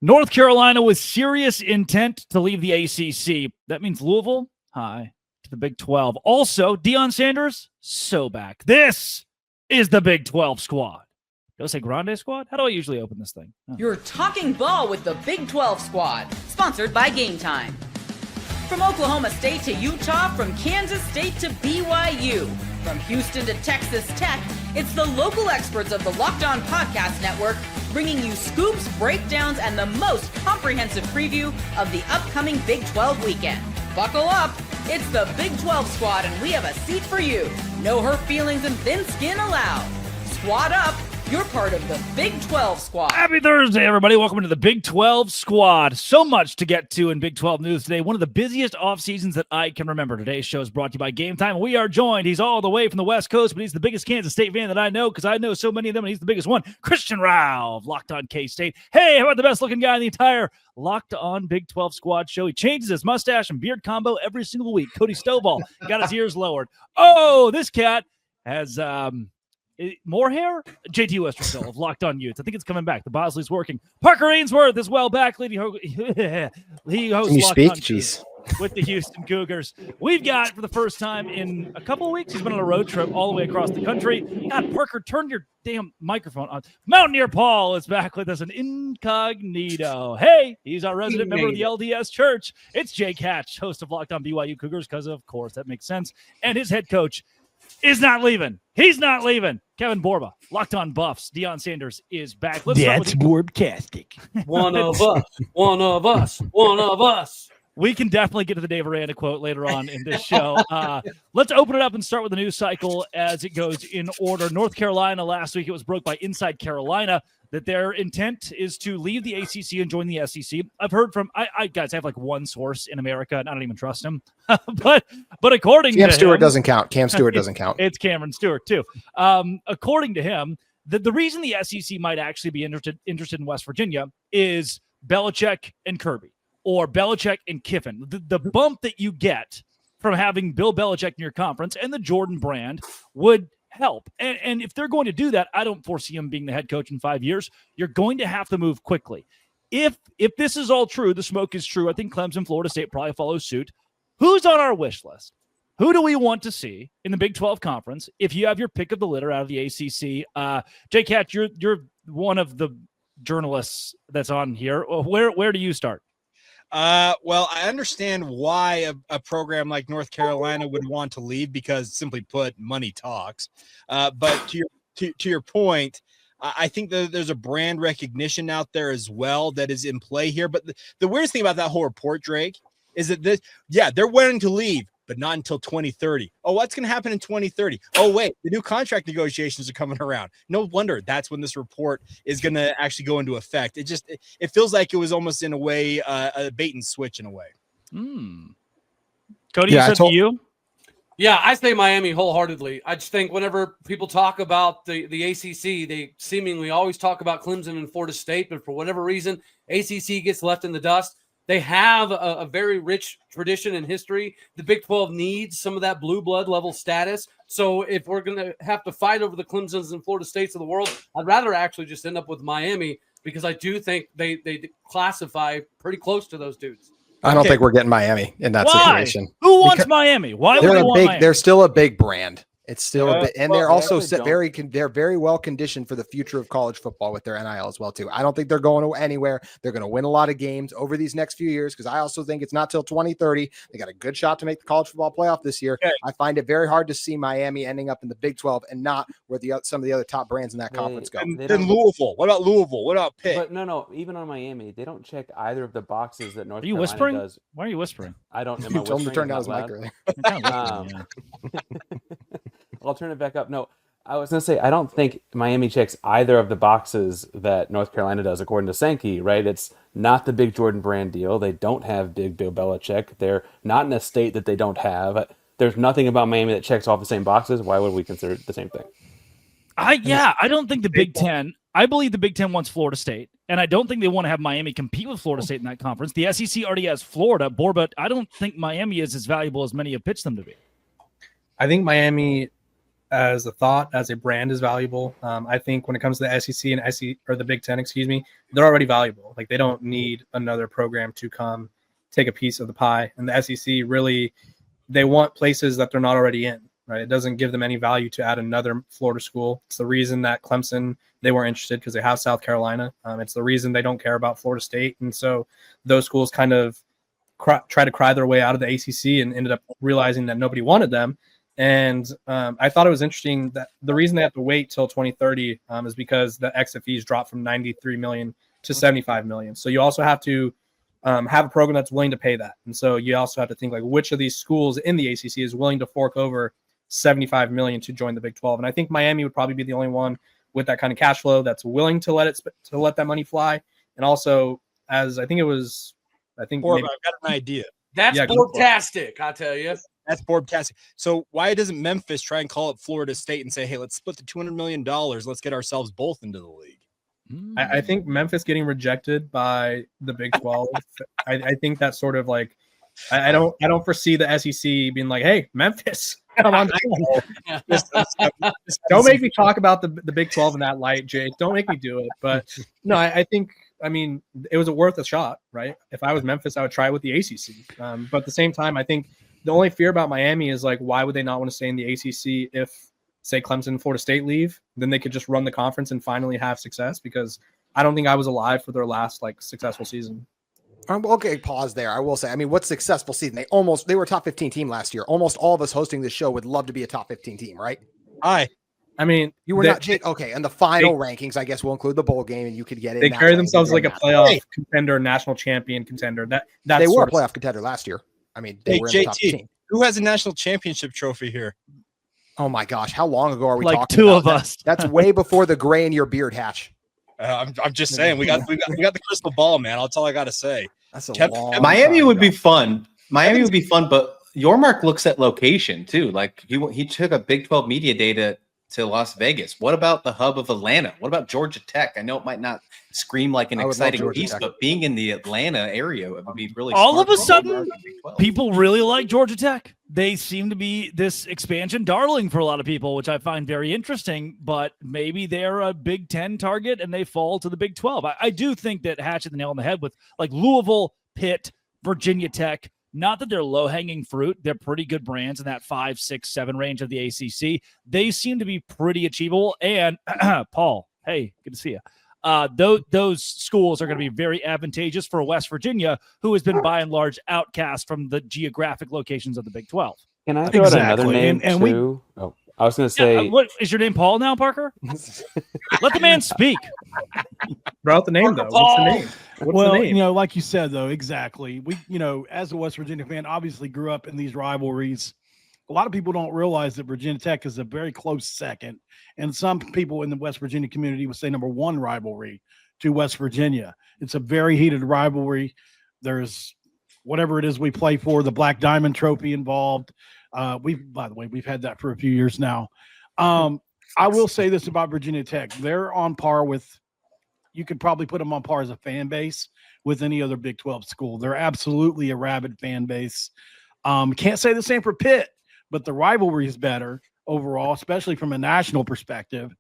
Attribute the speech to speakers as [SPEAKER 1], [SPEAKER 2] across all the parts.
[SPEAKER 1] North Carolina with serious intent to leave the ACC. That means Louisville, hi, to the Big 12. Also, Deion Sanders, so back. This is the Big 12 squad. Did I say Grande squad? How do I usually open this thing? Oh.
[SPEAKER 2] You're talking ball with the Big 12 squad, sponsored by Game Time. From Oklahoma State to Utah, from Kansas State to BYU, from Houston to Texas Tech, it's the local experts of the Locked On Podcast Network bringing you scoops, breakdowns, and the most comprehensive preview of the upcoming Big 12 weekend. Buckle up, it's the Big 12 squad, and we have a seat for you. No hurt feelings and thin skin allowed. Squad up. You're part of the Big 12 squad.
[SPEAKER 1] Happy Thursday, everybody. Welcome to the Big 12 squad. So much to get to in Big 12 news today. One of the busiest off seasons that I can remember. Today's show is brought to you by Game Time. We are joined. He's all the way from the West Coast, but he's the biggest Kansas State fan that I know because I know so many of them, and he's the biggest one. Christian Rao of Locked On K-State. Hey, how about the best-looking guy in the entire Locked On Big 12 squad show? He changes his mustache and beard combo every single week. Cody Stovall got his ears lowered. Oh, this cat has more hair? JT Westerville of Locked On Utes. I think it's coming back. The Bosley's working. Parker Ainsworth is well back. He hosts Locked On Jeez. With the Houston Cougars. We've got, for the first time in a couple of weeks, he's been on a road trip all the way across the country. God, Parker, turn your damn microphone on. Mountaineer Paul is back with us, an incognito. Hey, he's our resident member of the LDS Church. It's Jake Hatch, host of Locked On BYU Cougars, because, of course, that makes sense. And his head coach is not leaving. He's not leaving. Kevin Borba, Locked On Buffs. Deion Sanders is back.
[SPEAKER 3] Let's That's Borbcastic.
[SPEAKER 4] One of us. One of us. One of us.
[SPEAKER 1] We can definitely get to the Dave Aranda quote later on in this show. Let's open it up and start with the news cycle as it goes in order. North Carolina, last week it was broke by Inside Carolina that their intent is to leave the ACC and join the SEC. I've heard from, I have like one source in America, and I don't even trust him. but according to
[SPEAKER 3] Cam Stewart
[SPEAKER 1] him,
[SPEAKER 3] doesn't count. Cam Stewart doesn't count.
[SPEAKER 1] It's Cameron Stewart too. According to him, the reason the SEC might actually be interested in West Virginia is Belichick and Kirby, or Belichick and Kiffin. The bump that you get from having Bill Belichick in your conference and the Jordan brand would help. And if they're going to do that, I don't foresee him being the head coach in 5 years. You're going to have to move quickly. If this is all true, the smoke is true, I think Clemson, Florida State probably follows suit. Who's on our wish list? Who do we want to see in the Big 12 conference if you have your pick of the litter out of the ACC? Jake Hatch, you're one of the journalists that's on here. Where do you start?
[SPEAKER 5] Well, I understand why a program like North Carolina would want to leave because, simply put, money talks. But to your point, I think that there's a brand recognition out there as well that is in play here. But the weirdest thing about that whole report, Drake, is that they're wanting to leave, but not until 2030. Oh, what's going to happen in 2030? Oh, wait, the new contract negotiations are coming around. No wonder that's when this report is going to actually go into effect. It feels like it was almost in a way a bait and switch in a way.
[SPEAKER 1] Cody, to you?
[SPEAKER 4] Yeah, I say Miami wholeheartedly. I just think whenever people talk about the ACC, they seemingly always talk about Clemson and Florida State, but for whatever reason, ACC gets left in the dust. They have a very rich tradition and history. The Big 12 needs some of that blue blood level status. So if we're going to have to fight over the Clemsons and Florida States of the world, I'd rather actually just end up with Miami because I do think they classify pretty close to those dudes.
[SPEAKER 3] I don't think we're getting Miami in that situation.
[SPEAKER 1] Who wants Miami? Why would they want Miami?
[SPEAKER 3] They're still a big brand. It's still a bit, and they're also they're very well conditioned for the future of college football with their NIL as well too. I don't think they're going anywhere. They're going to win a lot of games over these next few years because I also think it's not till 2030. They got a good shot to make the college football playoff this year. Okay. I find it very hard to see Miami ending up in the Big 12 and not where some of the other top brands in that conference go.
[SPEAKER 5] Then Louisville. What about Louisville? What about Pitt?
[SPEAKER 6] But no. Even on Miami, they don't check either of the boxes that North Carolina
[SPEAKER 1] whispering?
[SPEAKER 6] does.
[SPEAKER 1] Why are you whispering?
[SPEAKER 6] I don't know.
[SPEAKER 3] You told him to turn down his mic earlier.
[SPEAKER 6] I'll turn it back up. No, I was going to say, I don't think Miami checks either of the boxes that North Carolina does, according to Sankey, right? It's not the big Jordan brand deal. They don't have big Bill Belichick. They're not in a state that they don't have. There's nothing about Miami that checks off the same boxes. Why would we consider it the same thing?
[SPEAKER 1] I don't think the Big Ten, I believe the Big Ten wants Florida State, and I don't think they want to have Miami compete with Florida State in that conference. The SEC already has Florida, but I don't think Miami is as valuable as many have pitched them to be.
[SPEAKER 7] I think Miami, as a thought, as a brand is valuable. I think when it comes to the SEC and or the Big Ten, they're already valuable. Like they don't need another program to come take a piece of the pie. And the SEC really, they want places that they're not already in, right? It doesn't give them any value to add another Florida school. It's the reason that Clemson, they weren't interested because they have South Carolina. It's the reason they don't care about Florida State. And so those schools kind of try to cry their way out of the ACC and ended up realizing that nobody wanted them. And I thought it was interesting that the reason they have to wait till 2030 is because the exit fees dropped from 93 million to 75 million. So you also have to have a program that's willing to pay that. And so you also have to think like which of these schools in the ACC is willing to fork over 75 million to join the Big 12. And I think Miami would probably be the only one with that kind of cash flow that's willing to let that money fly. And also, as I think
[SPEAKER 5] I've got an idea.
[SPEAKER 4] That's boardtastic, I tell you.
[SPEAKER 5] That's boardtastic. So why doesn't Memphis try and call up Florida State and say, hey, let's split the $200 million. Let's get ourselves both into the league.
[SPEAKER 7] I think Memphis getting rejected by the Big 12. I think that's sort of like I don't foresee the SEC being like, hey, Memphis, come on. Don't make me talk about the Big 12 in that light, Jake. Don't make me do it. But no, I think it was worth a shot, right? If I was Memphis, I would try with the ACC. But at the same time, I think the only fear about Miami is like, why would they not want to stay in the ACC if, say, Clemson and Florida State leave? Then they could just run the conference and finally have success, because I don't think I was alive for their last successful season.
[SPEAKER 3] Okay, pause there. I will say, what's successful season? They were a top 15 team last year. Almost all of us hosting this show would love to be a top 15 team, right?
[SPEAKER 7] You
[SPEAKER 3] were not, Jake. Okay, and the final rankings, I guess, will include the bowl game, and you could get it.
[SPEAKER 7] They carry themselves like a playoff contender, national champion contender.
[SPEAKER 3] They were a playoff contender last year. They were in the top 15.
[SPEAKER 5] Who has a national championship trophy here?
[SPEAKER 3] Oh my gosh, how long ago are we
[SPEAKER 1] talking?
[SPEAKER 3] Two
[SPEAKER 1] about? Of us.
[SPEAKER 3] That's way before the gray in your beard hatch.
[SPEAKER 5] I'm just saying, we got the crystal ball, man. That's all I got to say.
[SPEAKER 3] That's a long
[SPEAKER 8] Miami would be fun. Miami would be fun, but Yormark looks at location too. Like he took a Big 12 media day to Las Vegas. What about the hub of Atlanta? What about Georgia Tech? I know it might not scream like an exciting piece, but being in the Atlanta area, it would be really
[SPEAKER 1] all of a sudden people really like Georgia Tech. They seem to be this expansion darling for a lot of people, which I find very interesting, but maybe they're a Big 10 target and they fall to the Big 12. I do think that Hatch hit the nail on the head with Louisville, Pitt, Virginia Tech. Not that they're low-hanging fruit. They're pretty good brands in that 5, 6, 7 range of the ACC. They seem to be pretty achievable. And Paul, hey, good to see you. Those schools are going to be very advantageous for West Virginia, who has been by and large outcast from the geographic locations of the Big 12.
[SPEAKER 6] Can I throw out another name too? I was going to say,
[SPEAKER 1] what is your name, Paul? Now, Parker, let the man speak.
[SPEAKER 7] Throw out the name, though. What's the name?
[SPEAKER 9] What's the name? Like you said, though, exactly. We, as a West Virginia fan, obviously grew up in these rivalries. A lot of people don't realize that Virginia Tech is a very close second, and some people in the West Virginia community would say number one rivalry to West Virginia. It's a very heated rivalry. There's whatever it is we play for, the Black Diamond Trophy involved. By the way, we've had that for a few years now. I will say this about Virginia Tech. They're on par with, you could probably put them on par as a fan base with any other Big 12 school. They're absolutely a rabid fan base. Can't say the same for Pitt, but the rivalry is better overall, especially from a national perspective.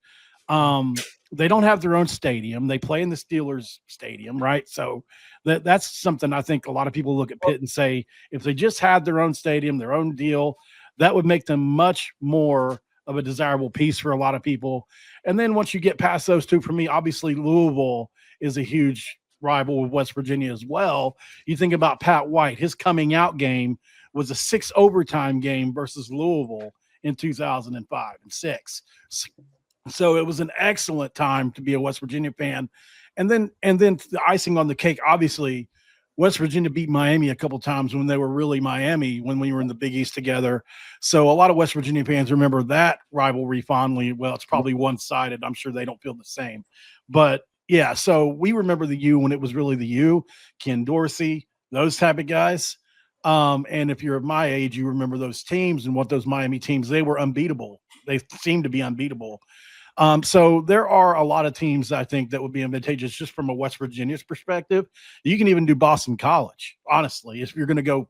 [SPEAKER 9] They don't have their own stadium. They play in the Steelers stadium, right? So that's something I think a lot of people look at Pitt and say, if they just had their own stadium, their own deal, that would make them much more of a desirable piece for a lot of people. And then once you get past those two, for me, obviously Louisville is a huge rival with West Virginia as well. You think about Pat White, his coming out game was a 6 overtime game versus Louisville in 2005 and 6. So it was an excellent time to be a West Virginia fan. And then the icing on the cake, obviously, West Virginia beat Miami a couple times when they were really Miami, when we were in the Big East together. So a lot of West Virginia fans remember that rivalry fondly. Well, it's probably one-sided. I'm sure they don't feel the same. But, yeah, so we remember the U when it was really the U, Ken Dorsey, those type of guys. And if you're of my age, you remember those teams and what those Miami teams, they were unbeatable. They seemed to be unbeatable. So there are a lot of teams, I think, that would be advantageous just from a West Virginia's perspective. You can even do Boston College, honestly, if you're going to go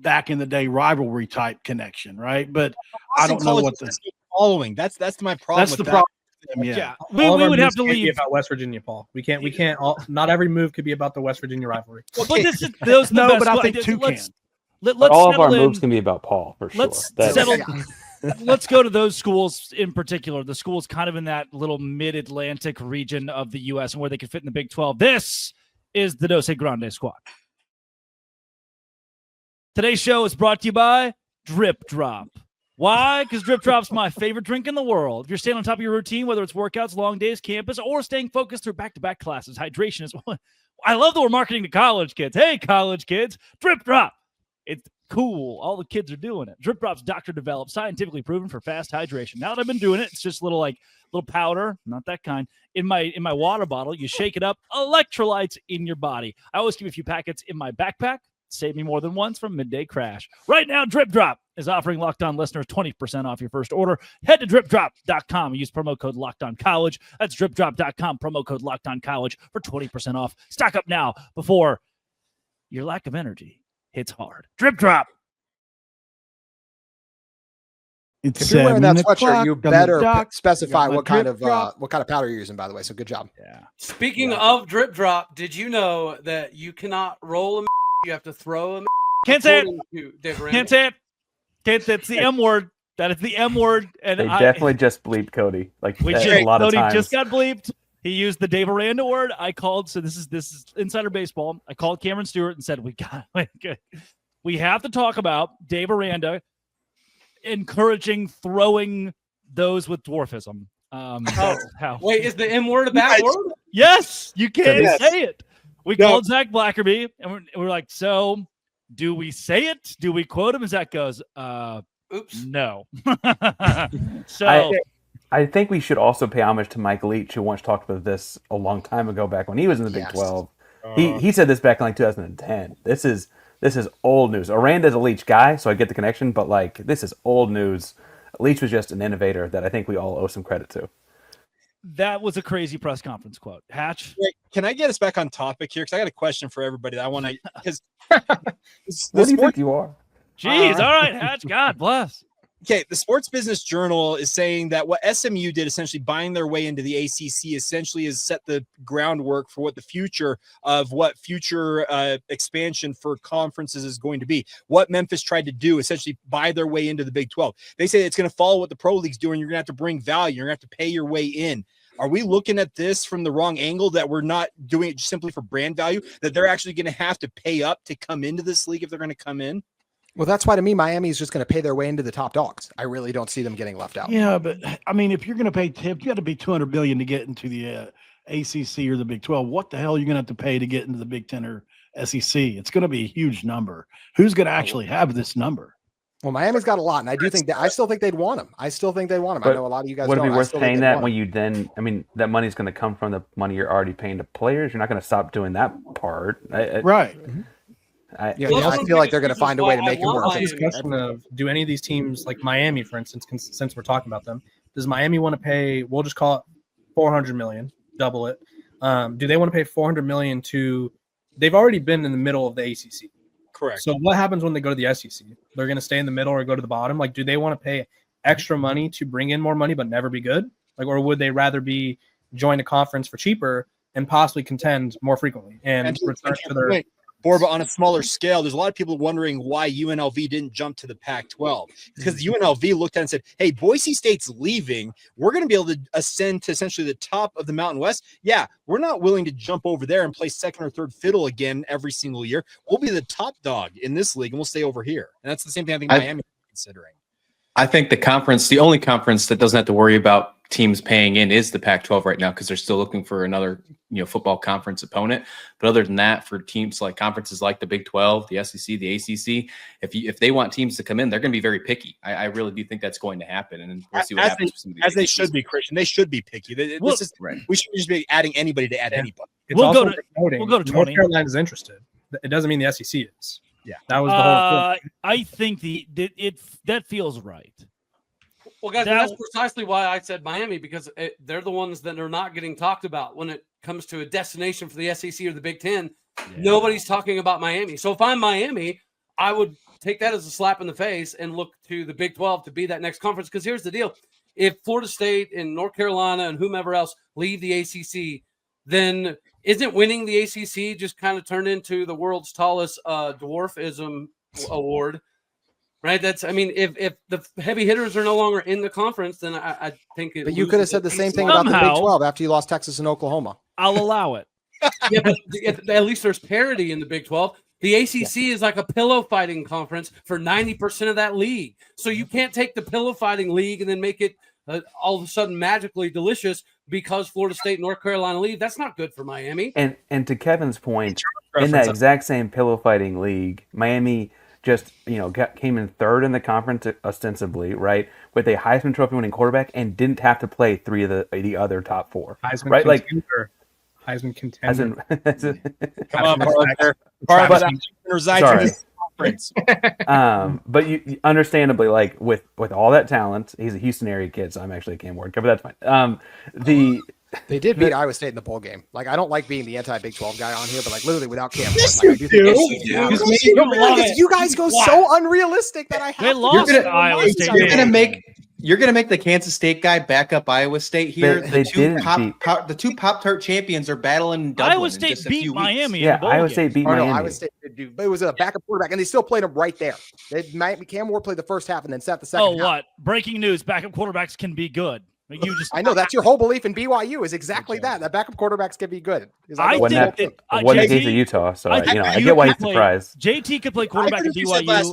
[SPEAKER 9] back in the day rivalry type connection, right? But I don't know
[SPEAKER 5] College
[SPEAKER 9] what
[SPEAKER 5] is following. That's my problem.
[SPEAKER 9] that's
[SPEAKER 5] with
[SPEAKER 9] the
[SPEAKER 5] that.
[SPEAKER 9] problem. Yeah.
[SPEAKER 1] We
[SPEAKER 7] All of our
[SPEAKER 1] would have
[SPEAKER 7] moves
[SPEAKER 1] to
[SPEAKER 7] can't be
[SPEAKER 1] leave.
[SPEAKER 7] about West Virginia, Paul. We can't all. Not every move could be about the West Virginia rivalry.
[SPEAKER 1] But this is those are the
[SPEAKER 9] No,
[SPEAKER 1] best
[SPEAKER 9] but I
[SPEAKER 1] squad-
[SPEAKER 9] think two
[SPEAKER 1] let's,
[SPEAKER 9] can.
[SPEAKER 1] Let,
[SPEAKER 6] But
[SPEAKER 1] us
[SPEAKER 6] all of our
[SPEAKER 1] settle
[SPEAKER 6] moves
[SPEAKER 1] in.
[SPEAKER 6] can be about Paul for sure.
[SPEAKER 1] Let's
[SPEAKER 6] That-
[SPEAKER 1] settle.
[SPEAKER 3] Yeah.
[SPEAKER 1] Let's go to those schools in particular. The schools kind of in that little mid-Atlantic region of the U.S. and where they could fit in the Big 12. This is the Dos Grande squad. Today's show is brought to you by Drip Drop. Why? Because Drip Drop's my favorite drink in the world. If you're staying on top of your routine, whether it's workouts, long days, campus, or staying focused through back-to-back classes, hydration is one. I love that we're marketing to college kids. Hey, college kids, Drip Drop. It's cool. All the kids are doing it. Drip Drop's doctor-developed, scientifically proven for fast hydration. Now that I've been doing it, it's just little powder, not that kind, in my water bottle. You shake it up, electrolytes in your body. I always keep a few packets in my backpack. Save me more than once from midday crash. Right now, Drip Drop is offering Locked On listeners 20% off your first order. Head to dripdrop.com and use promo code LockedOnCollege. That's dripdrop.com, promo code LockedOnCollege for 20% off. Stock up now before your lack of energy hits hard. Drip Drop.
[SPEAKER 9] It's
[SPEAKER 3] If you're wearing that
[SPEAKER 9] 7
[SPEAKER 3] sweatshirt,
[SPEAKER 9] o'clock
[SPEAKER 3] you
[SPEAKER 9] on the
[SPEAKER 3] better
[SPEAKER 9] dot.
[SPEAKER 3] specify
[SPEAKER 9] Got my
[SPEAKER 3] what kind
[SPEAKER 9] drip
[SPEAKER 3] of
[SPEAKER 9] drop.
[SPEAKER 3] powder you're using. By the way, so good job.
[SPEAKER 1] Yeah.
[SPEAKER 4] Speaking of drip drop, did you know that you cannot roll a you have to throw a
[SPEAKER 1] Can't say it.
[SPEAKER 4] it.
[SPEAKER 1] Can't say it. That's the M word. That is the M word. And
[SPEAKER 6] They definitely just bleeped Cody. Like
[SPEAKER 1] We
[SPEAKER 6] a
[SPEAKER 1] just,
[SPEAKER 6] lot of
[SPEAKER 1] Cody
[SPEAKER 6] times.
[SPEAKER 1] just got bleeped. He used the Dave Aranda word. I called. So this is insider baseball. I called Cameron Stewart and said, we have to talk about Dave Aranda encouraging throwing those with dwarfism. That's how.
[SPEAKER 4] Wait, is the M word a bad word?
[SPEAKER 1] Yes, you can't
[SPEAKER 5] Yes.
[SPEAKER 1] say it. We
[SPEAKER 5] No.
[SPEAKER 1] called Zach Blackerby and we're like, so do we say it? Do we quote him? And Zach goes,
[SPEAKER 4] Oops.
[SPEAKER 1] no. So
[SPEAKER 6] I think we should also pay homage to Mike Leach, who once talked about this a long time ago back when he was in the Big
[SPEAKER 3] Yes.
[SPEAKER 6] 12. He said this back in like 2010. This is old news. Aranda's a Leach guy, so I get the connection, but like this is old news. Leach was just an innovator that I think we all owe some credit to.
[SPEAKER 1] that was a crazy press conference quote. Hatch.
[SPEAKER 5] Wait, can I get us back on topic here? Because I got a question for everybody that I want to. Because
[SPEAKER 6] What do you think you are?
[SPEAKER 1] Jeez, all right, Hatch. God bless.
[SPEAKER 5] Okay, the Sports Business Journal is saying that what SMU did, essentially buying their way into the ACC, essentially has set the groundwork for what the future expansion for conferences is going to be. What Memphis tried to do, essentially buy their way into the Big 12. They say it's going to follow what the pro league's doing. You're going to have to bring value. You're going to have to pay your way in. Are we looking at this from the wrong angle, that we're not doing it simply for brand value, that they're actually going to have to pay up to come into this league if they're going to come in?
[SPEAKER 3] Well, that's why to me, Miami is just going to pay their way into the top dogs. I really don't see them getting left out.
[SPEAKER 9] Yeah, but I mean, if you're going to pay tips, you got to be $200 billion to get into the ACC or the Big 12. What the hell are you going to have to pay to get into the Big 10 or SEC? It's going to be a huge number. Who's going to actually have this number?
[SPEAKER 3] Well, Miami's got a lot, and I still think they'd want him. I know a lot of you guys
[SPEAKER 6] Would it
[SPEAKER 3] don't.
[SPEAKER 6] be
[SPEAKER 3] I
[SPEAKER 6] worth
[SPEAKER 3] still think
[SPEAKER 6] paying
[SPEAKER 3] they'd
[SPEAKER 6] that
[SPEAKER 3] want
[SPEAKER 6] when
[SPEAKER 3] him.
[SPEAKER 6] you then? I mean, that money's going to come from the money you're already paying to players. You're not going to stop doing that part,
[SPEAKER 9] Right.
[SPEAKER 3] Yeah, I feel like they're going to find a way to make it work.
[SPEAKER 7] It's a question of, do any of these teams, like Miami, for instance, since we're talking about them, does Miami want to pay? We'll just call it $400 million, double it. Do they want to pay $400 million to? They've already been in the middle of the ACC.
[SPEAKER 5] Correct.
[SPEAKER 7] So what happens when they go to the SEC? They're going to stay in the middle or go to the bottom. Like, do they want to pay extra money to bring in more money but never be good? Like, or would they rather be join a conference for cheaper and possibly contend more frequently and return to their?
[SPEAKER 5] Borba, on a smaller scale, there's a lot of people wondering why UNLV didn't jump to the Pac-12, because UNLV looked at it and said, hey, Boise State's leaving. We're going to be able to ascend to essentially the top of the Mountain West. Yeah, we're not willing to jump over there and play second or third fiddle again every single year. We'll be the top dog in this league, and we'll stay over here. And that's the same thing I think Miami is considering.
[SPEAKER 8] I think the only conference that doesn't have to worry about teams paying in is the Pac-12 right now, because they're still looking for another, football conference opponent. But other than that, for teams like conferences like the Big 12, the SEC, the ACC, if they want teams to come in, they're going to be very picky. I really do think that's going to happen, and we'll see what happens.
[SPEAKER 5] As they should be, Christian. They should be picky. We should just be adding anybody to add anybody.
[SPEAKER 7] We'll
[SPEAKER 1] go to
[SPEAKER 7] North
[SPEAKER 1] 20.
[SPEAKER 7] Carolina's interested. It doesn't mean the SEC is.
[SPEAKER 5] Yeah,
[SPEAKER 7] that was the whole point.
[SPEAKER 1] I think that feels right.
[SPEAKER 4] Well, guys, that's precisely why I said Miami, because they're the ones that are not getting talked about when it comes to a destination for the SEC or the Big Ten. Yeah. Nobody's talking about Miami. So if I'm Miami, I would take that as a slap in the face and look to the Big 12 to be that next conference. Because here's the deal. If Florida State and North Carolina and whomever else leave the ACC, then isn't winning the ACC just kind of turned into the world's tallest dwarfism award? Right. If the heavy hitters are no longer in the conference, then I think it.
[SPEAKER 3] But you could have said the same thing about the Big 12 after you lost Texas and Oklahoma.
[SPEAKER 1] I'll allow it.
[SPEAKER 4] Yeah, but at least there's parity in the Big 12. The ACC is like a pillow fighting conference for 90% of that league. So you can't take the pillow fighting league and then make it all of a sudden magically delicious because Florida State and North Carolina leave. That's not good for Miami.
[SPEAKER 6] And to Kevin's point, in that exact same pillow fighting league, Miami just came in third in the conference ostensibly, right, with a Heisman Trophy winning quarterback and didn't have to play three of the other top four.
[SPEAKER 7] Heisman
[SPEAKER 6] right,
[SPEAKER 7] contender. Heisman contender.
[SPEAKER 5] Come on, Parker.
[SPEAKER 6] Sorry. But you understandably, like with all that talent, he's a Houston area kid, so I'm actually a Cam Ward cover. That's fine.
[SPEAKER 3] They did beat Iowa State in the bowl game. Like, I don't like being the anti-Big 12 guy on here, but like literally without Cam Ward, you guys go so unrealistic that I have.
[SPEAKER 1] They lost Iowa State.
[SPEAKER 8] You're gonna make the Kansas State guy back up Iowa State here. The two Pop-Tart champions are battling in Dublin.
[SPEAKER 1] Iowa State beat Miami.
[SPEAKER 6] Yeah, Iowa State beat Miami.
[SPEAKER 3] No, Iowa State did do, but it was a backup quarterback, and they still played him right there. Cam Ward played the first half and then sat the second.
[SPEAKER 1] Oh, what? Breaking news: backup quarterbacks can be good.
[SPEAKER 3] I know that's your whole belief in BYU is exactly that backup quarterbacks can be good.
[SPEAKER 6] I think that wasn't the case of Utah, so I get why he's surprised.
[SPEAKER 1] JT could play quarterback at BYU.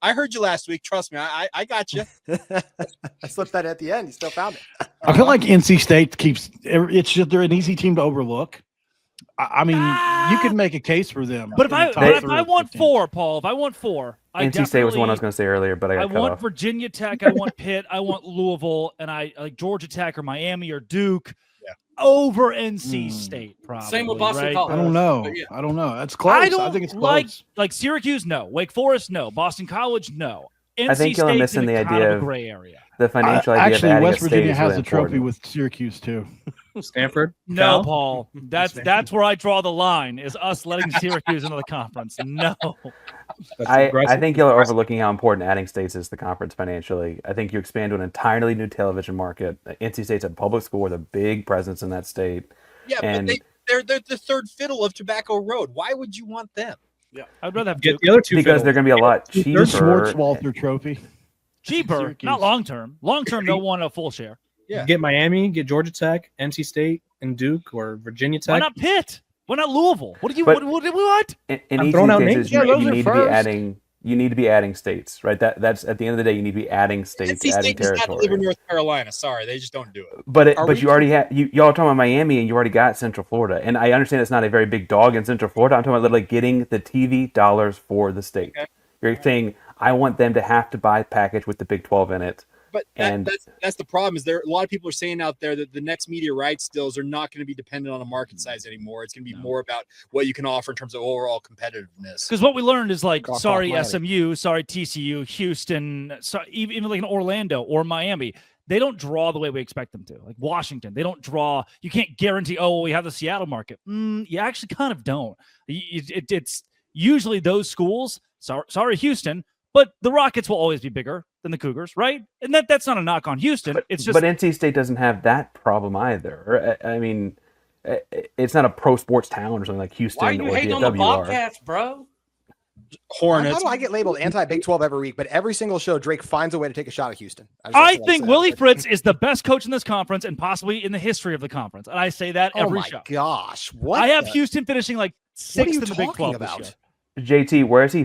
[SPEAKER 5] I heard you last week. Trust me, I got you.
[SPEAKER 3] I slipped that at the end. You still found it.
[SPEAKER 9] I feel like NC State it's just they're an easy team to overlook. I mean, you could make a case for them.
[SPEAKER 1] But if I want 4, Paul, if I want 4,
[SPEAKER 6] NC State was the one I was going to say earlier, but I
[SPEAKER 1] want Virginia Tech, I want Pitt, I want Louisville, and I like Georgia Tech or Miami or Duke over NC State. Probably.
[SPEAKER 4] Same with Boston
[SPEAKER 1] right?
[SPEAKER 4] College.
[SPEAKER 9] I don't know. I don't know. That's close. I think it's close.
[SPEAKER 1] Like Syracuse, no. Wake Forest, no. Boston College, no. NC
[SPEAKER 6] I think you're missing the idea of
[SPEAKER 1] gray area.
[SPEAKER 6] The financial idea
[SPEAKER 9] actually,
[SPEAKER 6] of adding
[SPEAKER 9] West Virginia has
[SPEAKER 6] a
[SPEAKER 9] the trophy with Syracuse too.
[SPEAKER 7] Stanford?
[SPEAKER 1] No, Paul. That's where I draw the line. Is us letting Syracuse into the conference? No.
[SPEAKER 6] I think you're overlooking how important adding states is to the conference financially. I think you expand to an entirely new television market. NC State's a public school with a big presence in that state.
[SPEAKER 5] Yeah, but they're the third fiddle of Tobacco Road. Why would you want them?
[SPEAKER 1] Yeah, I'd rather have
[SPEAKER 7] get the other two
[SPEAKER 6] because they're going to be a lot cheaper.
[SPEAKER 9] There's Schwartzwalter Trophy.
[SPEAKER 1] Cheaper,
[SPEAKER 9] Syracuse.
[SPEAKER 1] not long term. Long term, they'll want a full share.
[SPEAKER 7] Yeah. Get Miami, get Georgia Tech, NC State, and Duke, or Virginia Tech.
[SPEAKER 1] Why not Pitt? Why not Louisville? What do you what?
[SPEAKER 6] In each cases, you need to be adding. You need to be adding states, right? That's at the end of the day, you need to be adding states,
[SPEAKER 5] NC
[SPEAKER 6] adding
[SPEAKER 5] State does not
[SPEAKER 6] territory.
[SPEAKER 5] deliver North Carolina. Sorry, they just don't do it.
[SPEAKER 6] But you already have y'all talking about Miami, and you already got Central Florida. And I understand it's not a very big dog in Central Florida. I'm talking about literally getting the TV dollars for the state. Okay. You're saying I want them to have to buy a package with the Big 12 in it.
[SPEAKER 5] But that's the problem. Is there a lot of people are saying out there that the next media rights deals are not going to be dependent on a market size anymore. It's going to be more about what you can offer in terms of overall competitiveness.
[SPEAKER 1] Because what we learned is like, sorry SMU, sorry TCU, Houston, even like in Orlando or Miami, they don't draw the way we expect them to. Like Washington, they don't draw. You can't guarantee. Oh, we have the Seattle market. You actually kind of don't. It's usually those schools. Sorry Houston. But the Rockets will always be bigger than the Cougars, right? And that's not a knock on Houston. It's just.
[SPEAKER 6] But NC State doesn't have that problem either. I mean, it's not a pro sports town or something like Houston.
[SPEAKER 4] Why are you hating on the Bobcats, bro?
[SPEAKER 3] Hornets. How do I get labeled anti-Big 12 every week? But every single show, Drake finds a way to take a shot at Houston.
[SPEAKER 1] I think Willie Fritz is the best coach in this conference and possibly in the history of the conference. And I say that every show.
[SPEAKER 3] Oh my gosh! What?
[SPEAKER 1] I have Houston finishing like 6th in the Big 12
[SPEAKER 3] about?
[SPEAKER 1] This year.
[SPEAKER 6] JT, where's he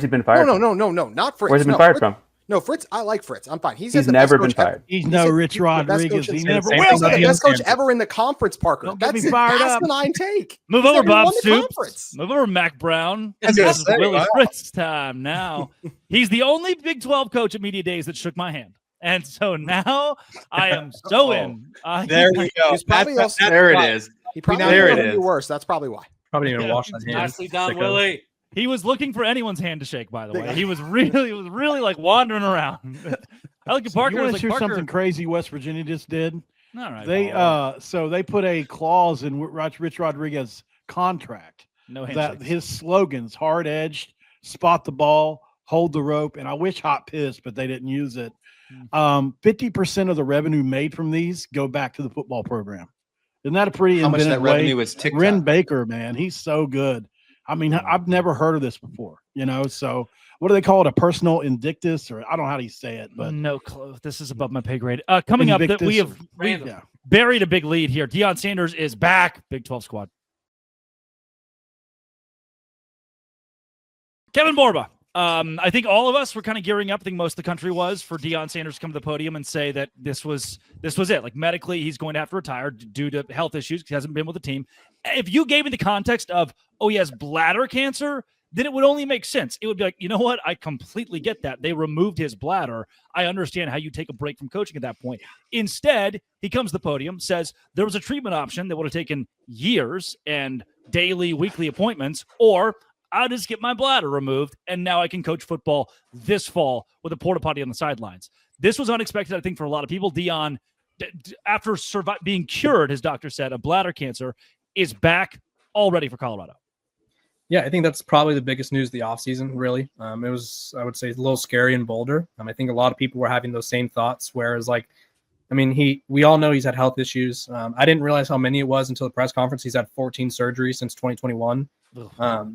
[SPEAKER 6] been fired?
[SPEAKER 3] No, not Fritz.
[SPEAKER 6] Where's he been fired from?
[SPEAKER 3] No, Fritz. I like Fritz. I'm fine. He's
[SPEAKER 6] never been fired.
[SPEAKER 9] He's no Rich Rodriguez. He never
[SPEAKER 3] was the best coach ever in the conference, Parker.
[SPEAKER 9] Don't get me fired up.
[SPEAKER 3] Asinine take.
[SPEAKER 1] Move over, Bob Stoops. Move over, Mac Brown. This is Willie Fritz time now. He's the only Big 12 coach at Media Days that shook my hand. And so now I am so in.
[SPEAKER 5] There we go.
[SPEAKER 8] There it is.
[SPEAKER 3] He probably there it is. Worse. That's probably why.
[SPEAKER 7] Probably even wash his hands.
[SPEAKER 4] Nicely done, Willie.
[SPEAKER 1] He was looking for anyone's hand to shake, by the way. He was really like wandering around. I look at Parker.
[SPEAKER 9] You want to
[SPEAKER 1] hear
[SPEAKER 9] something crazy West Virginia just did?
[SPEAKER 1] All right.
[SPEAKER 9] They put a clause in Rich Rodriguez's contract
[SPEAKER 1] no
[SPEAKER 9] that his slogans: hard edged, spot the ball, hold the rope. And I wish Hot pissed, but they didn't use it. 50% of the revenue made from these go back to the football program. Isn't that a pretty
[SPEAKER 8] How much of
[SPEAKER 9] inventive
[SPEAKER 8] that
[SPEAKER 9] way?
[SPEAKER 8] revenue is TikTok?
[SPEAKER 9] Ren Baker, man, he's so good. I mean, I've never heard of this before, so what do they call it? A personal indictus, or I don't know how do you say it, but
[SPEAKER 1] no clue. This is above my pay grade. Coming up, that we have
[SPEAKER 7] Random.
[SPEAKER 1] buried a big lead here. Deion Sanders is back. Big 12 squad. Kevin Borba. I think all of us were kind of gearing up. I think most of the country was for Deion Sanders to come to the podium and say that this was it. Like medically, he's going to have to retire due to health issues because he hasn't been with the team. If you gave me the context of, oh, he has bladder cancer, then it would only make sense. It would be like, you know what? I completely get that. They removed his bladder. I understand how you take a break from coaching at that point. Instead, he comes to the podium, says there was a treatment option that would have taken years and daily, weekly appointments, or I'll just get my bladder removed, and now I can coach football this fall with a porta potty on the sidelines. This was unexpected, I think, for a lot of people. Deion, after being cured, his doctor said, of bladder cancer, is back, all ready for Colorado.
[SPEAKER 7] Yeah, I think that's probably the biggest news of the offseason, really. It was, I would say, a little scary in Boulder. I think a lot of people were having those same thoughts, whereas, we all know he's had health issues. I didn't realize how many it was until the press conference. He's had 14 surgeries since 2021.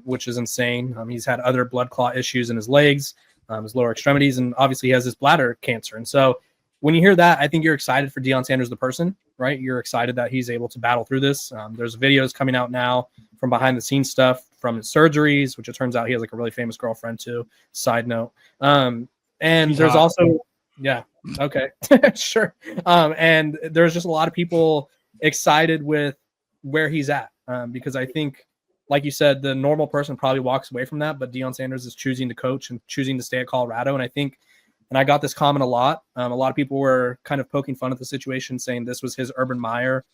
[SPEAKER 7] Which is insane. He's had other blood clot issues in his legs, his lower extremities, and obviously he has his bladder cancer. And so when you hear that, I think you're excited for Deion Sanders, the person, right? You're excited that he's able to battle through this. There's videos coming out now from behind the scenes stuff from his surgeries, which it turns out he has like a really famous girlfriend too. Side note. And
[SPEAKER 9] She's
[SPEAKER 7] there's
[SPEAKER 9] hot.
[SPEAKER 7] also, yeah, okay, sure. And there's just a lot of people excited with where he's at because I think, like you said, the normal person probably walks away from that, but Deion Sanders is choosing to coach and choosing to stay at Colorado. And I think, and I got this comment a lot of people were kind of poking fun at the situation, saying this was his Urban Meyer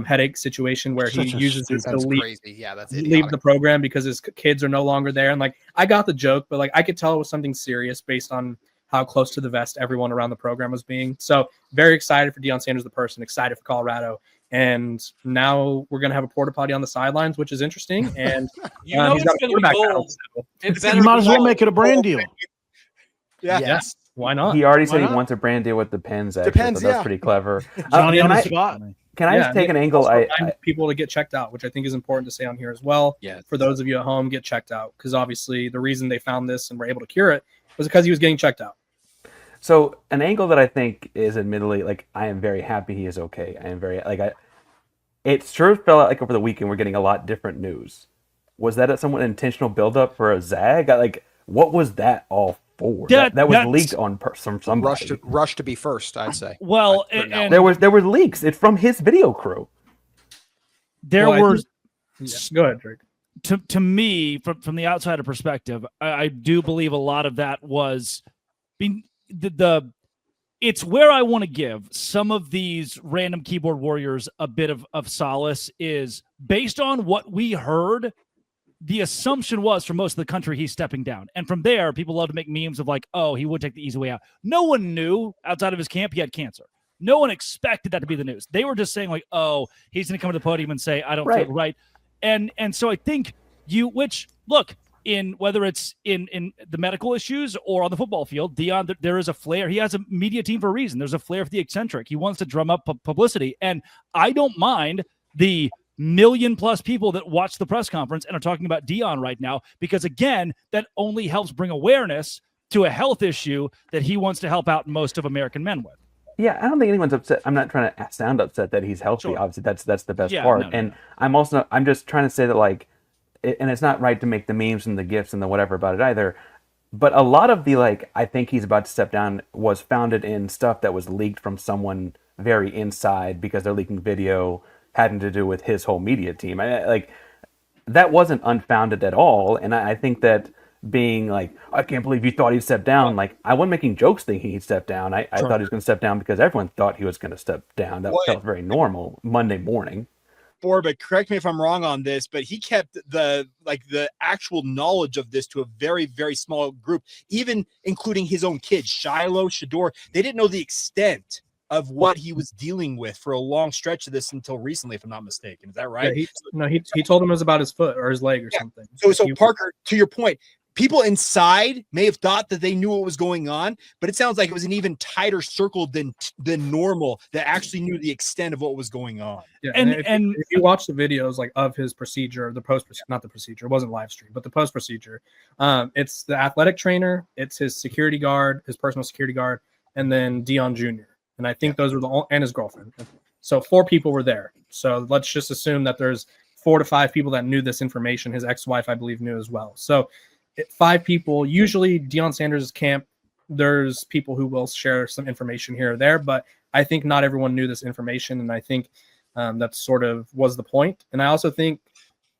[SPEAKER 7] headache situation where he uses it to leave the program because his kids are no longer there. And I got the joke, but I could tell it was something serious based on how close to the vest everyone around the program was being. So very excited for Deion Sanders, the person, excited for Colorado. And now we're going to have a porta potty on the sidelines, which is interesting. And
[SPEAKER 4] he's got a quarterback battle.
[SPEAKER 9] You might as well make it a brand deal.
[SPEAKER 5] Yeah.
[SPEAKER 7] Yes. Why not?
[SPEAKER 6] He already said he wants a brand deal with the Pens. Actually, so that's pretty clever.
[SPEAKER 9] Johnny on the spot.
[SPEAKER 6] Can I just take an angle?
[SPEAKER 7] I people to get checked out, which I think is important to say on here as well.
[SPEAKER 8] Yeah.
[SPEAKER 7] For those of you at home, get checked out because obviously the reason they found this and were able to cure it was because he was getting checked out.
[SPEAKER 6] So an angle that I think is admittedly I am very happy he is okay. I am very it sure felt like over the weekend we're getting a lot different news. Was that a somewhat intentional buildup for a zag? What was that all for? That was leaked on from somebody.
[SPEAKER 3] Rush to be first, I'd say.
[SPEAKER 1] Well, and
[SPEAKER 6] there were leaks. It's from his video crew.
[SPEAKER 1] There were.
[SPEAKER 7] Go ahead, Drake.
[SPEAKER 1] To me, from the outsider perspective, I do believe a lot of that was being it's where I want to give some of these random keyboard warriors a bit of solace is based on what we heard. The assumption was for most of the country, he's stepping down. And from there, people love to make memes of he would take the easy way out. No one knew outside of his camp he had cancer. No one expected that to be the news. They were just saying he's going to come to the podium and say, I don't feel right. And so I think whether it's in the medical issues or on the football field, Deion, there is a flair. He has a media team for a reason. There's a flair for the eccentric. He wants to drum up publicity. And I don't mind the 1 million+ people that watch the press conference and are talking about Deion right now, because again, that only helps bring awareness to a health issue that he wants to help out most of American men with.
[SPEAKER 6] Yeah, I don't think anyone's upset. I'm not trying to sound upset that he's healthy. Sure. Obviously, that's the best part. No. I'm just trying to say that and it's not right to make the memes and the gifs and the whatever about it either. But a lot of the I think he's about to step down was founded in stuff that was leaked from someone very inside because they're leaking video having to do with his whole media team. That wasn't unfounded at all. And I think that being I can't believe you thought he'd step down. I wasn't making jokes thinking he'd step down. I thought he was going to step down because everyone thought he was going to step down. That felt very normal Monday morning.
[SPEAKER 5] But correct me if I'm wrong on this, but he kept the actual knowledge of this to a very, very small group, even including his own kids, Shiloh, Shador. They didn't know the extent of what he was dealing with for a long stretch of this until recently, if I'm not mistaken. Is that right?
[SPEAKER 7] Yeah, he told him it was about his foot or his leg or something.
[SPEAKER 5] So Parker, to your point, people inside may have thought that they knew what was going on, but it sounds like it was an even tighter circle than normal that actually knew the extent of what was going on.
[SPEAKER 7] Yeah, and if you watch the videos like of his procedure, not the procedure, it wasn't live stream, but the post procedure, it's the athletic trainer, it's his security guard, his personal security guard, and then Deion Jr. And I think those were and his girlfriend. So 4 people were there. So let's just assume that there's 4 to 5 people that knew this information. His ex-wife, I believe, knew as well. So 5 people. Usually Deion Sanders' camp, there's people who will share some information here or there, but I think not everyone knew this information, and I think that sort of was the point. And I also think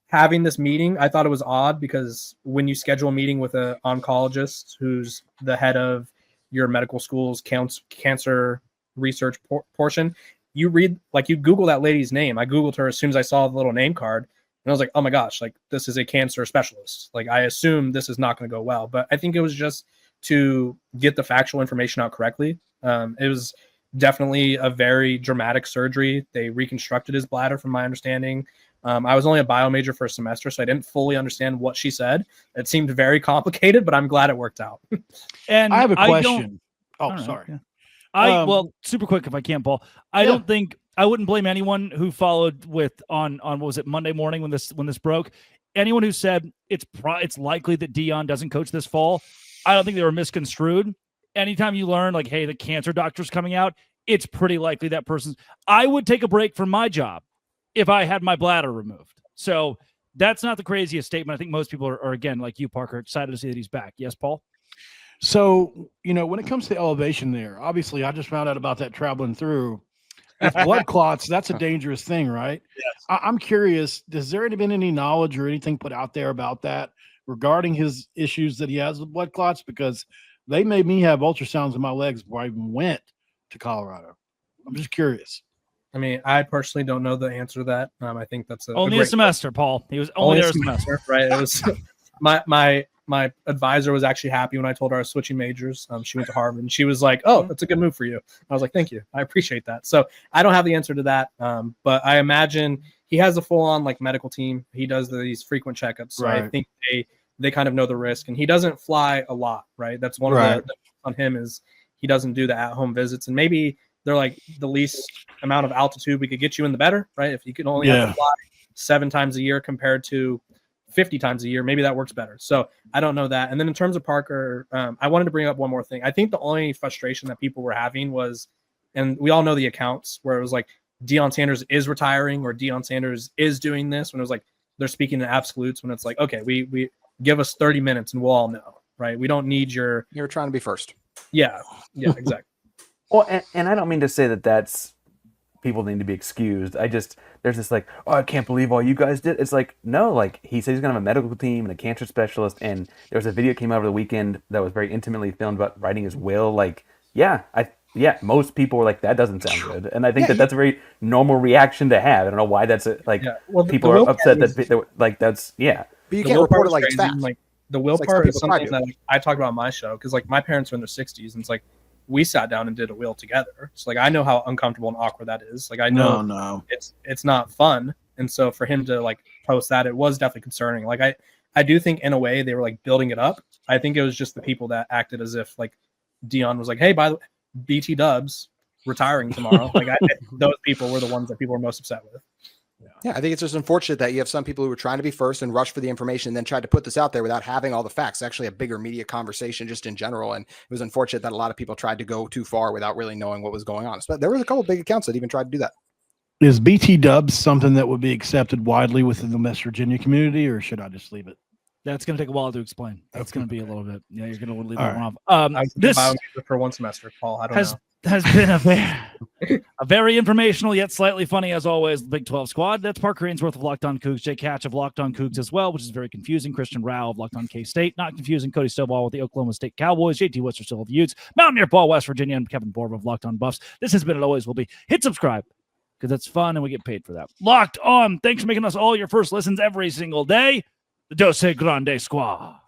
[SPEAKER 7] having this meeting, I thought it was odd because when you schedule a meeting with an oncologist who's the head of your medical school's cancer research portion, you Google that lady's name. I Googled her as soon as I saw the little name card, and I was like, oh my gosh, like this is a cancer specialist. Like I assume this is not going to go well, but I think it was just to get the factual information out correctly. It was definitely a very dramatic surgery. They reconstructed his bladder from my understanding. I was only a bio major for a semester, so I didn't fully understand what she said. It seemed very complicated, but I'm glad it worked out.
[SPEAKER 9] And I have a question. Sorry.
[SPEAKER 1] Yeah. Well, super quick if I can, Paul. I wouldn't blame anyone who followed on what was it, Monday morning when this broke. Anyone who said it's likely that Deion doesn't coach this fall, I don't think they were misconstrued. Anytime you learn like, hey, the cancer doctor's coming out, it's pretty likely that person's. I would take a break from my job if I had my bladder removed. So that's not the craziest statement. I think most people are again, like you, Parker, excited to see that he's back. Yes, Paul?
[SPEAKER 9] So, when it comes to elevation there, obviously I just found out about that traveling through. With blood clots, that's a dangerous thing, right?
[SPEAKER 5] Yes.
[SPEAKER 9] I'm curious, has there been any knowledge or anything put out there about that regarding his issues that he has with blood clots? Because they made me have ultrasounds in my legs before I even went to Colorado. I'm just curious.
[SPEAKER 7] I mean, I personally don't know the answer to that. I think that's
[SPEAKER 1] only a semester, Paul. He was only there a semester,
[SPEAKER 7] right? It was my advisor was actually happy when I told her I was switching majors. She went to Harvard, and she was like, "Oh, that's a good move for you." I was like, "Thank you, I appreciate that." So I don't have the answer to that, but I imagine he has a full-on medical team. He does these frequent checkups, so right. I think they kind of know the risk, and he doesn't fly a lot, right? That's one of the on him is he doesn't do the at-home visits, and maybe they're like the least amount of altitude we could get you in, the better, right? If you can only have to fly 7 times a year compared to 50 times a year, maybe that works better. So I don't know that. And then in terms of Parker, I wanted to bring up one more thing. I think the only frustration that people were having was, and we all know the accounts where it was like Deion Sanders is retiring or Deion Sanders is doing this, when it was like they're speaking in absolutes, when it's like, okay, we give us 30 minutes and we'll all know, right? We don't need you're
[SPEAKER 3] trying to be first.
[SPEAKER 7] Yeah, exactly.
[SPEAKER 6] Well, and I don't mean to say that that's people need to be excused. There's this like, oh, I can't believe all you guys did. It's like, no, like he said he's gonna have a medical team and a cancer specialist, and there was a video came out over the weekend that was very intimately filmed about writing his will. Like, most people were like, that doesn't sound good, and I think that's a very normal reaction to have. I don't know why that's people are upset that like that's But
[SPEAKER 3] you can't report it like it's fact.
[SPEAKER 7] Like the will part is something that I talk about on my show because like my parents are in their 60s, and it's like we sat down and did a will together. So like I know how uncomfortable and awkward that is. Like I know it's not fun. And so for him to like post that, it was definitely concerning. Like I do think in a way they were like building it up. I think it was just the people that acted as if like Deion was like, hey, by the way, BT Dubs retiring tomorrow. Like those people were the ones that people were most upset with.
[SPEAKER 3] Yeah, I think it's just unfortunate that you have some people who were trying to be first and rush for the information and then tried to put this out there without having all the facts. It's actually a bigger media conversation just in general. And it was unfortunate that a lot of people tried to go too far without really knowing what was going on. But there was a couple of big accounts that even tried to do that.
[SPEAKER 9] Is BT Dubs something that would be accepted widely within the West Virginia community, or should I just leave it?
[SPEAKER 1] That's going to take a while to explain. That's going to be a little bit. Yeah, you're going to leave
[SPEAKER 9] that
[SPEAKER 1] one off.
[SPEAKER 7] This for one semester, Paul. I don't know.
[SPEAKER 1] Has been a very informational yet slightly funny, as always, the Big 12 squad. That's Parker Ainsworth of Locked On Cougs, Jake Hatch of Locked On Cougs as well, which is very confusing. Christian Rao of Locked On K-State, not confusing. Cody Stovall with the Oklahoma State Cowboys, JT Wisterstill of the Utes, Mountaineer Paul, West Virginia, and Kevin Borba of Locked On Buffs. This has been, it always will be. Hit subscribe, because it's fun and we get paid for that. Locked On, thanks for making us all your first listens every single day. The Dose Grande Squad.